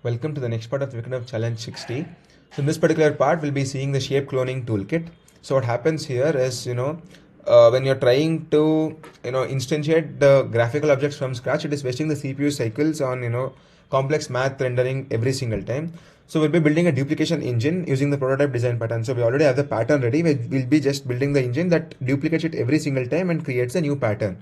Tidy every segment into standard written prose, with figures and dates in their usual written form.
Welcome to the next part of the Vikram Challenge 60. So in this particular part, we'll be seeing the Shape Cloning Toolkit. So what happens here is, when you're trying to, instantiate the graphical objects from scratch, it is wasting the CPU cycles on, complex math rendering every single time. So we'll be building a duplication engine using the prototype design pattern. So we already have the pattern ready. We'll be just building the engine that duplicates it every single time and creates a new pattern.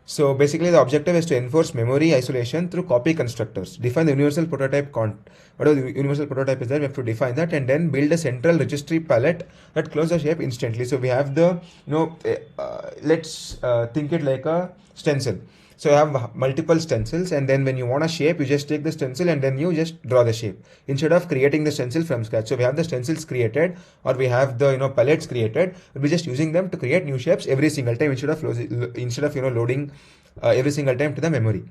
So basically the objective is to enforce memory isolation through copy constructors. Define the universal prototype whatever the universal prototype is there, we have to define that and then build a central registry palette that closes the shape instantly. So we have the, let's think it like a stencil. So you have multiple stencils, and then when you want a shape, you just take the stencil and then you just draw the shape instead of creating the stencil from scratch. So we have the stencils created, or we have the palettes created. We'll be just using them to create new shapes every single time instead of loading every single time to the memory.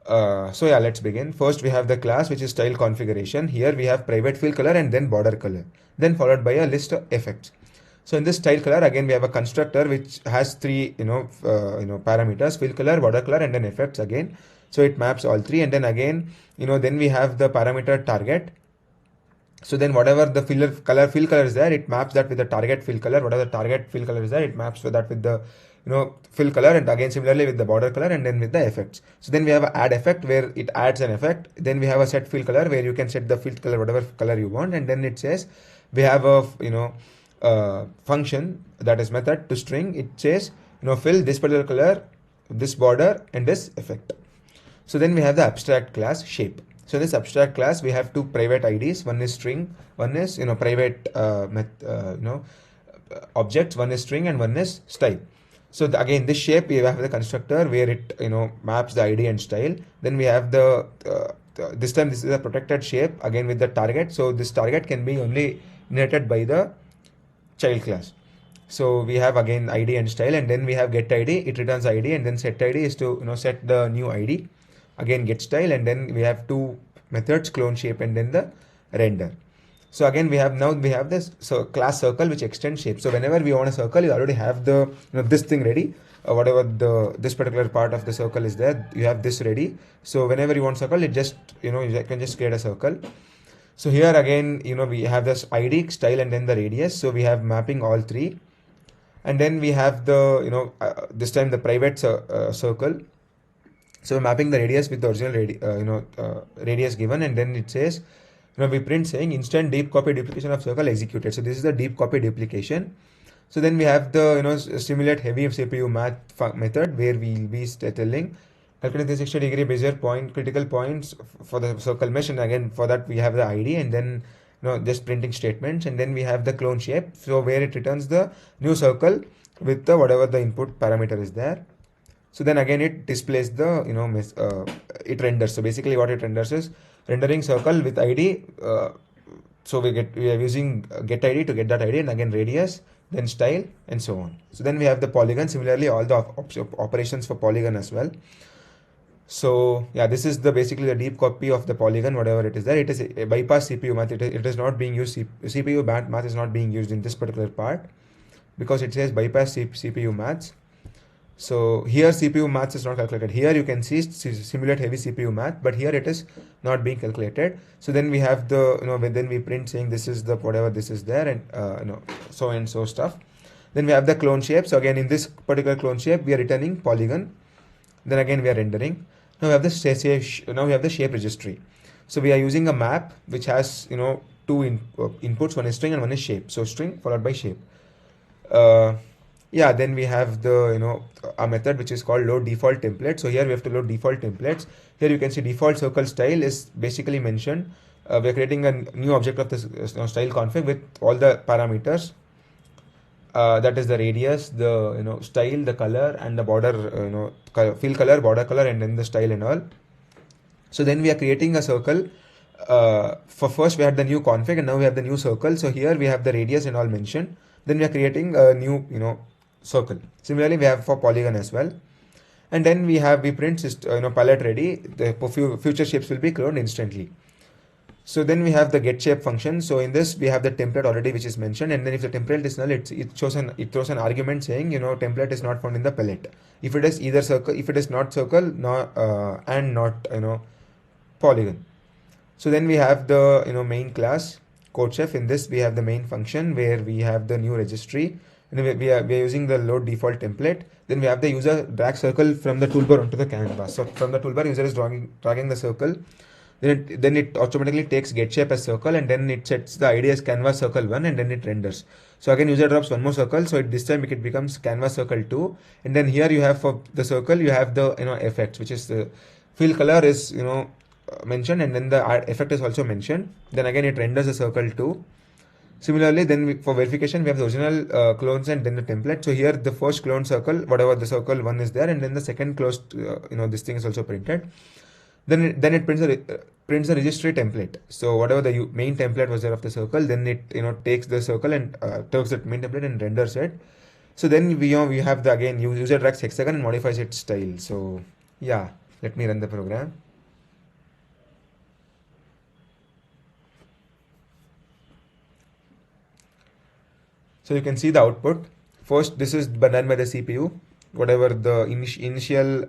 So yeah, let's begin. First, we have the class, which is style configuration. Here we have private fill color and then border color, then followed by a list of effects. So in this style color, again we have a constructor which has three parameters: fill color, border color, and then effects again. So it maps all three, and then again then we have the parameter target. So then whatever the fill color is there, it maps that with the target fill color. Whatever the target fill color is there, it maps with that with the fill color, and again similarly with the border color, and then with the effects. So then we have a add effect where it adds an effect. Then we have a set fill color where you can set the fill color whatever color you want, and then it says we have a function, that is method, to string. It says fill this particular color, this border, and this effect. So then we have the abstract class shape. So in this abstract class we have two private IDs. One is string, one is private objects. One is string and one is style. So again, this shape, we have the constructor where it maps the ID and style. Then we have the this time this is a protected shape again with the target. So this target can be only inherited by the child class. So we have again ID and style, and then we have get ID. It returns ID, and then set ID is to set the new ID. Again get style, and then we have two methods, clone shape and then the render. So again we have this class circle which extends shape. So whenever we want a circle, you already have the this thing ready. Whatever this particular part of the circle is there, you have this ready. So whenever you want circle, it just you can just create a circle. So here again we have this ID, style, and then the radius. So we have mapping all three, and then we have the this time the private circle. So we're mapping the radius with the original radius given, and then it says we print saying instant deep copy duplication of circle executed. So this is the deep copy duplication. So then we have the simulate heavy CPU math method where we will be telling calculate the 60-degree Bezier point critical points for the circle mesh, and again for that we have the ID, and then just printing statements, and then we have the clone shape, so where it returns the new circle with the whatever the input parameter is there. So then again it displays the it renders. So basically what it renders is rendering circle with ID. So we are using get ID to get that ID, and again radius, then style, and so on. So then we have the polygon. Similarly, all the operations for polygon as well. So yeah, this is basically the deep copy of the polygon, whatever it is there. It is a bypass CPU math. It is not being used. CPU math is not being used in this particular part because it says bypass CPU maths. So here CPU maths is not calculated. Here you can see simulate heavy CPU math, but here it is not being calculated. So then we have the then we print saying this is the whatever this is there, and so and so stuff. Then we have the clone shape. So again in this particular clone shape we are returning polygon. Then again we are rendering. Now we have the shape registry. So we are using a map which has two inputs. One is string and one is shape. So string followed by shape. Yeah, then we have the a method which is called load default template. So here we have to load default templates. Here you can see default circle style is basically mentioned. We are creating a new object of this style config with all the parameters. That is the radius, the style, the color, and the border, fill color, border color, and then the style and all. So then we are creating a circle. For first we had the new config, and now we have the new circle. So here we have the radius and all mentioned. Then we are creating a new circle. Similarly we have for polygon as well, and then we print palette ready. The future shapes will be cloned instantly. So then we have the get shape function. So in this we have the template already which is mentioned, and then if the template is null, it throws an argument saying template is not found in the palette. If it is either circle, if it is not circle, and not polygon. So then we have the main class CodeChef. In this we have the main function where we have the new registry, and we are using the load default template. Then we have the user drag circle from the toolbar onto the canvas. So from the toolbar, user is dragging the circle. Then it automatically takes get shape as circle, and then it sets the ID as canvas circle 1, and then it renders. So again user drops one more circle, so this time it becomes canvas circle 2, and then here you have for the circle you have the effects, which is the fill color is mentioned, and then the effect is also mentioned. Then again it renders the circle 2. Similarly, then for verification, we have the original clones and then the template. So here the first clone circle, whatever the circle 1 is there, and then the second closed, this thing is also printed. Then it prints the registry template. So whatever the main template was there of the circle, then it takes the circle and takes that main template and renders it. So then we have the again user drags hexagon and modifies its style. So yeah, let me run the program. So you can see the output. First, this is done by the CPU. Whatever the initial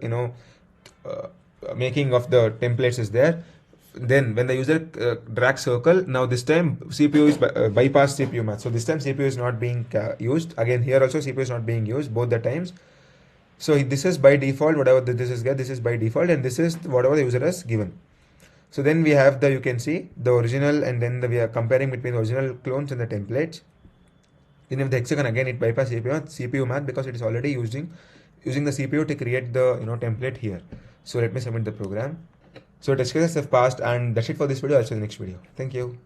making of the templates is there. Then when the user drags circle, now this time CPU is bypass CPU math. So this time CPU is not being used. Again here also CPU is not being used both the times. So this is by default, whatever this is by default, and this is whatever the user has given. So then we have you can see the original, and then we are comparing between the original clones and the templates. Then if the hexagon, again it bypass CPU math because it is already using the CPU to create the template here. So let me submit the program. So test cases have passed, and that's it for this video. I'll see you in the next video. Thank you.